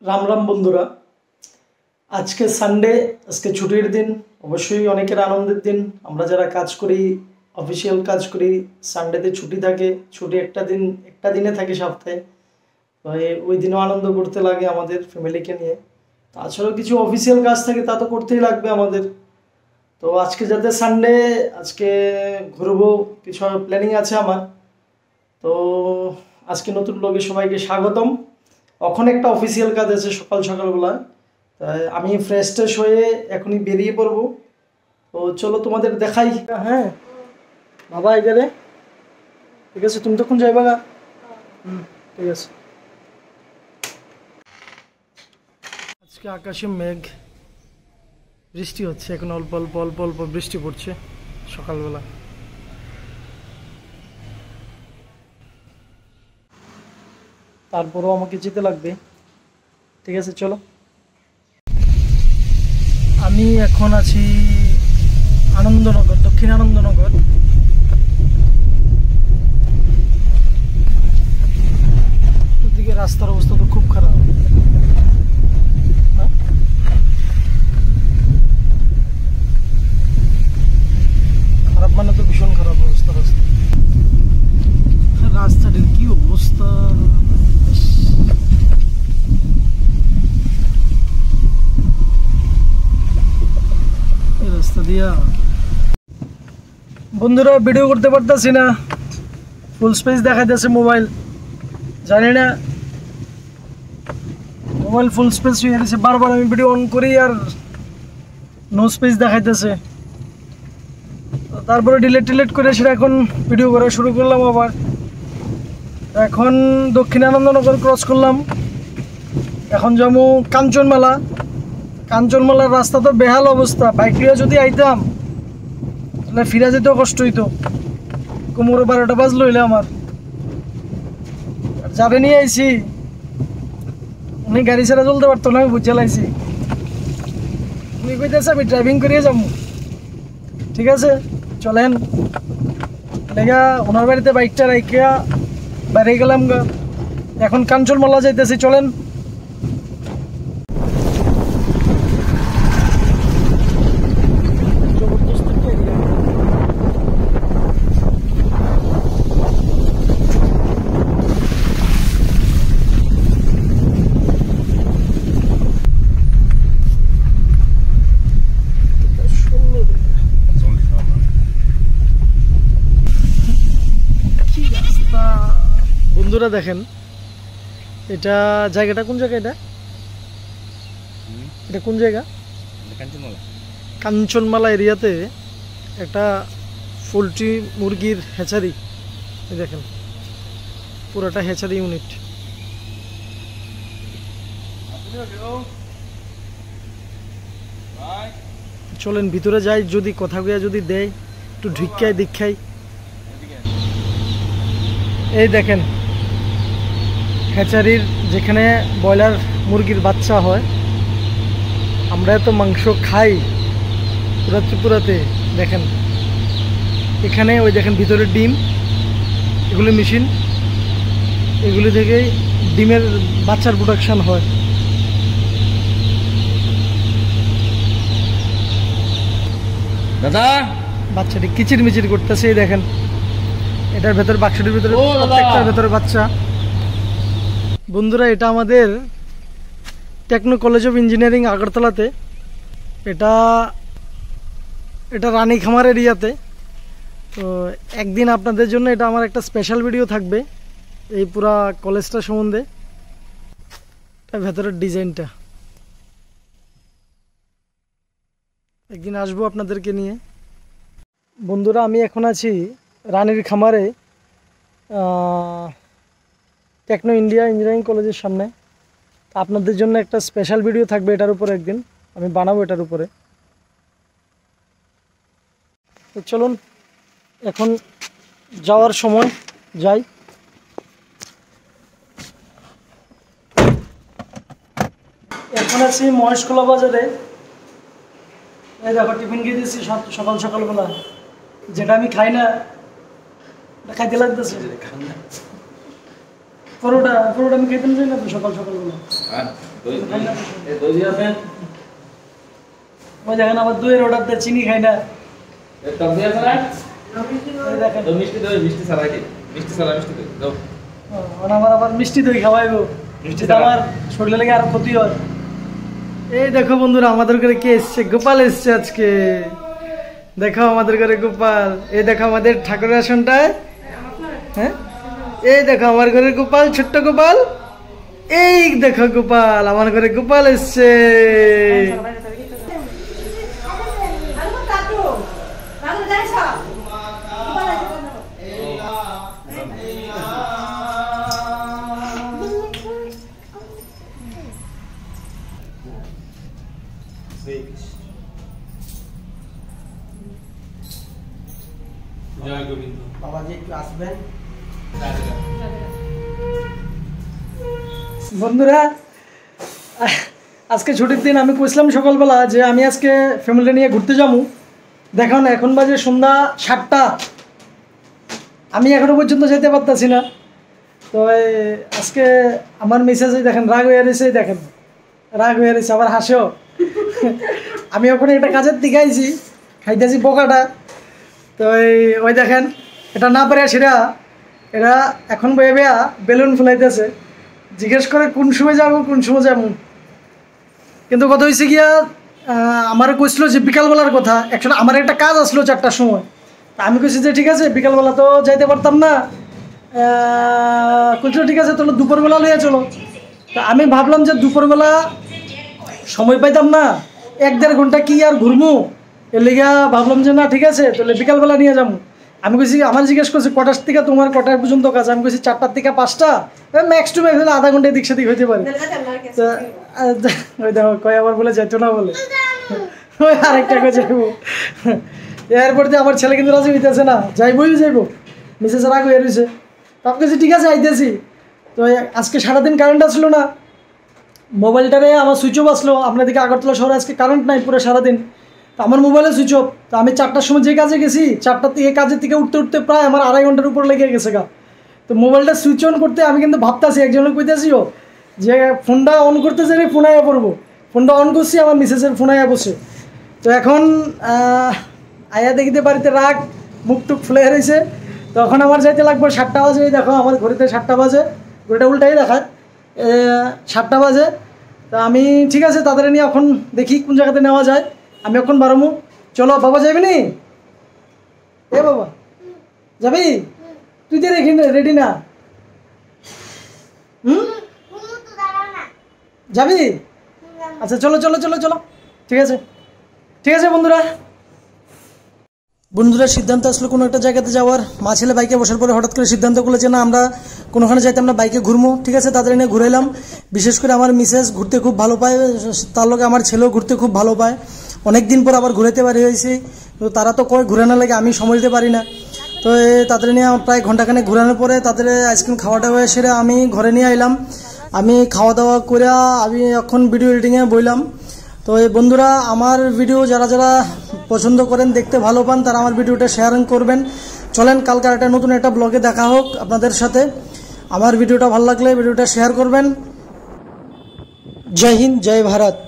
রাম রাম বন্ধুরা, আজকে সানডে, আজকে ছুটির দিন। অবশ্যই অনেকের আনন্দের দিন। আমরা যারা কাজ করি, অফিসিয়াল কাজ করি, সানডেতে ছুটি থাকে। ছুটি একটা দিনে থাকে সপ্তাহে। তো ওই দিনও আনন্দ করতে লাগে আমাদের ফ্যামিলিকে নিয়ে। তাছাড়াও কিছু অফিসিয়াল কাজ থাকে, তা তো করতেই লাগবে আমাদের। তো আজকে যাতে সানডে, আজকে ঘুরবো, কিছু প্ল্যানিং আছে আমার। তো আজকে নতুন ব্লগে সবাইকে স্বাগতম। এখন একটা অফিসিয়াল কাজ আছে সকালবেলা, তাই আমি ফ্রেশ ট্রেশ হয়ে এখনই বেরিয়ে পড়বো। তো চলো তোমাদের দেখাই। হ্যাঁ বাবা, এখানে ঠিক আছে, তুমি তখন যাইবা গা। ঠিক আছে। আজকে আকাশে মেঘ, বৃষ্টি হচ্ছে, এখন অল্প অল্প অল্প অল্প বৃষ্টি পড়ছে সকালবেলা। তারপরও আমাকে যেতে লাগবে। ঠিক আছে, চলো। আমি এখন আছি আনন্দনগর, দক্ষিণ আনন্দনগর। ওদিকে রাস্তার অবস্থা তো খুব খারাপ। খারাপ মানে তো ভীষণ খারাপ অবস্থা। রাস্তাটির কি অবস্থা! রাস্তা দিয়া বন্ধুরা ভিডিও করতে পারতেছি না, ফুল স্পেস দেখাইতেছে মোবাইল। জানি না, মোবাইল ফুল স্পেস হয়ে গেছে। বারবার আমি ভিডিও অন করি আর নো স্পেস দেখাইতেছে। তারপরে ডিলেট করে সেটা এখন ভিডিও করা শুরু করলাম আবার। এখন দক্ষিণ আনন্দনগর ক্রস করলাম, এখন যাবো কাঞ্চনমালা। কাঞ্চনমালার রাস্তা তো বেহাল অবস্থা। বাইক নিয়ে যদি আইতাম তাহলে ফিরে যেতেও কষ্ট হইতো। কোমরে 12টা বাজলো হইলে আমার। যাবে নিয়ে আইছি, উনি গাড়ি ছাড়া চলতে পারতো না, আমি বুঝে লাইছি। উনি কইতেছে আমি ড্রাইভিং করিয়ে যাবো। ঠিক আছে, চলেন। লেগা ওনার বাড়িতে বাইকটা রাইখা বাইরে গেলাম গা। এখন কাঞ্চনমালা যাইতেছি, চলেন। বন্ধুরা দেখেন, এটা জায়গাটা কোন জায়গা? এটা কোন জায়গা? কাঞ্চনমালা এরিয়াতে একটা পোলট্রি মুরগির হ্যাচারি। দেখেন পুরোটা হ্যাচারি ইউনিট। চলেন ভিতরে যাই, যদি কথা কইয়া যদি দেয় একটু ঢুকাই দীক্ষাই। এই দেখেন হ্যাচারির, যেখানে ব্রয়লার মুরগির বাচ্চা হয়। আমরা তো মাংস খাই পুরা ত্রিপুরাতে। দেখেন এখানে ওই দেখেন ভিতরে ডিম, এগুলো মেশিন, এগুলি থেকেই ডিমের বাচ্চার প্রোডাকশন হয়। দাদা বাচ্চাটি কিচির মিচির করতেছে। এই দেখেন এটার ভেতর, বাক্সটির ভিতরে প্রত্যেকটার ভেতরে বাচ্চা। বন্ধুরা এটা আমাদের টেকনো কলেজ অফ ইঞ্জিনিয়ারিং আগরতলাতে। এটা রানী খামার এরিয়াতে। তো একদিন আপনাদের জন্য এটা আমার একটা স্পেশাল ভিডিও থাকবে এই পুরা কলেজটা সম্বন্ধে। ভেতরের ডিজাইনটা একদিন আসবো আপনাদেরকে নিয়ে। বন্ধুরা আমি এখন আছি রানীর খামারে, টেকনো ইন্ডিয়া ইঞ্জিনিয়ারিং কলেজের সামনে। আপনাদের জন্য একটা স্পেশাল ভিডিও থাকবে এটার উপরে, একদিন আমি বানাবো এটার উপরে। তো চলুন এখন যাওয়ার সময় যাই। এখন আছি মহেশখোলা বাজারে। এই দেখো টিফিন খেয়ে দিচ্ছি সকালবেলা, যেটা আমি খাই না, খাইতে লাগতেছে। পরোটা আমি খেতে চাই না তো সকালবেলা। আর দই দিয়ে দেন। ওই দেখেন আবার দইয়ের অর্ডার দেয়, চিনি খাই না। টক দিয়ে আছে না? ওই দেখেন তো মিষ্টি দই, মিষ্টি ছাড়া কি? মিষ্টি ছাড়া মিষ্টি দই দাও। আমার আবার মিষ্টি দই খাওয়াইবো, মিষ্টি যেটা আমার শরীরে লেগে আরো ক্ষতি হয়। এই দেখো বন্ধুরা, আমাদের ঘরে কে এসছে? গোপাল এসছে আজকে। দেখো আমাদের ঘরে গোপাল। এই দেখো আমাদের ঠাকুরের আসনটায়। হ্যাঁ, এই দেখো আমার ঘরে গোপাল, ছোট্ট গোপাল। এই দেখো গোপাল, আমার ঘরে গোপাল এসছে। জয় গোবিন্দ। বাবাজি একটু আসবেন। বন্ধুরা, আজকে ছুটির দিন। আমি কইছিলাম সকালবেলা যে আমি আজকে ফ্যামিলি নিয়ে ঘুরতে যাবো। দেখুন এখন বাজে সন্ধ্যা 7টা, আমি এখনো পর্যন্ত যেতে পারতাছি না। তো আজকে আমার মেসেজে দেখেন রাগ হয়ে রয়েছে, দেখেন রাগ হয়ে রয়েছে, আবার হাসেও। আমি ওখানে একটা কাজের দিকে আইছি, খাইতেছি বোকাটা। তো ওই দেখেন, এটা না পারে সেটা, এরা এখন বয়ে বেয়া বেলুন ফুলাইতেছে। জিজ্ঞেস করে কোন সময় যাবো, কোন সময় যাবো। কিন্তু কথা হয়েছে গিয়া, আমার কইছিল যে বিকালবেলার কথা। অ্যাকচুয়ালি আমার একটা কাজ আসলো 4টার সময়। তা আমি কইছি যে ঠিক আছে, বিকালবেলা তো যাইতে পারতাম না। কইছিল ঠিক আছে, তাহলে দুপুরবেলা লিয়ে চলো। তা আমি ভাবলাম যে দুপুরবেলা সময় পাইতাম না, 1-1.5 ঘন্টা কি আর ঘুরমু। এর লেগে ভাবলাম যে না ঠিক আছে, তাহলে বিকালবেলা নিয়ে যাবো। আমি কইছি, আমার জিজ্ঞেস করছি কটার থেকে তোমার কটার পর্যন্ত কাজ। আমি কইছি 4টার থেকে 5টা, ম্যাক্স টু ম্যাক্স আধা ঘন্টা এদিক সেদিক হইতে পারে। তো ওই দেখো কয় আবার বলে যাইতো না বলে, ওই আরেকটা করে যাইবো। এরপর দিয়ে আমার ছেলে কিন্তু রাজি হইতেছে না, যাইবই যাইবো। মিসেস রাগ হয়ে রয়েছে। তো আমি কাছে ঠিক আছে আইতেছি। তো আজকে সারাদিন কারেন্ট আসলো না, মোবাইলটারে আমার সুইচ অফ আসলো। আপনাদেরকে আগরতলা শহরে আজকে কারেন্ট নাই পুরো সারাদিন। তো আমার মোবাইলে সুইচ অফ। তো আমি 4টার সময় যে কাজে গেছি, 4টার থেকে কাজের থেকে উঠতে উঠতে প্রায় আমার 2.5 ঘন্টার উপর লেগে গেছে গা। তো মোবাইলটা সুইচ অন করতে আমি কিন্তু ভাবতেছি, একজনের কইতেছিও যে ফোনটা অন করতে চাই ফোন আয়া পড়বো। ফোনটা অন করছি, আমার মিসেসের ফোন আয়া বসে। তো এখন আয়া দেখিতে বাড়িতে রাগ, মুখ টুক ফুলে রয়েছে। তখন আমার যাইতে লাগবে 7টা বাজে। দেখো আমার ঘড়িতে 7টা বাজে, ঘড়িটা উল্টাই দেখায় 7টা বাজে। তা আমি ঠিক আছে, তাদের নিয়ে এখন দেখি কোন জায়গাতে নেওয়া যায়। আমি এখন বারমু। চলো বাবা, যাবি নি? এ বাবা যাবি? তুই তো রেডি না? যাবি? আচ্ছা চলো চলো চলো চলো, ঠিক আছে ঠিক আছে। বন্ধুরা সিদ্ধান্ত আসলো কোনো একটা জায়গাতে যাওয়ার। মা ছেলে বাইকে বসার পরে হঠাৎ করে সিদ্ধান্ত করলো যে না আমরা কোনোখানে যাইতাম না, বাইকে ঘুরবো। ঠিক আছে, তাদের নিয়ে ঘুরাইলাম। বিশেষ করে আমার মিসেস ঘুরতে খুব ভালো পায়, তার লগে আমার ছেলেও ঘুরতে খুব ভালো পায়। অনেক দিন পর আবার ঘুরাইতে পারি হয়েছি। তো তারা তো কয় ঘুরানো লাগে, আমি সময় দিতে পারি না। তো তাদের নিয়ে প্রায় ঘন্টাখানেক ঘুরানোর পরে তাদের আইসক্রিম খাওয়াটা হয়ে সেরে আমি ঘরে নিয়ে আইলাম। আমি খাওয়া দাওয়া করে আমি এখন ভিডিও এডিটিংয়ে বইলাম। তো এই বন্ধুরা, আমার ভিডিও যারা যারা পছন্দ করেন, দেখতে ভালো পান, তারা আমার ভিডিওটা শেয়ারিং করবেন। চলেন কালকে একটা নতুন একটা ব্লগে দেখা হোক আপনাদের সাথে। আমার ভিডিওটা ভালো লাগলে ভিডিওটা শেয়ার করবেন। জয় হিন্দ, জয় ভারত।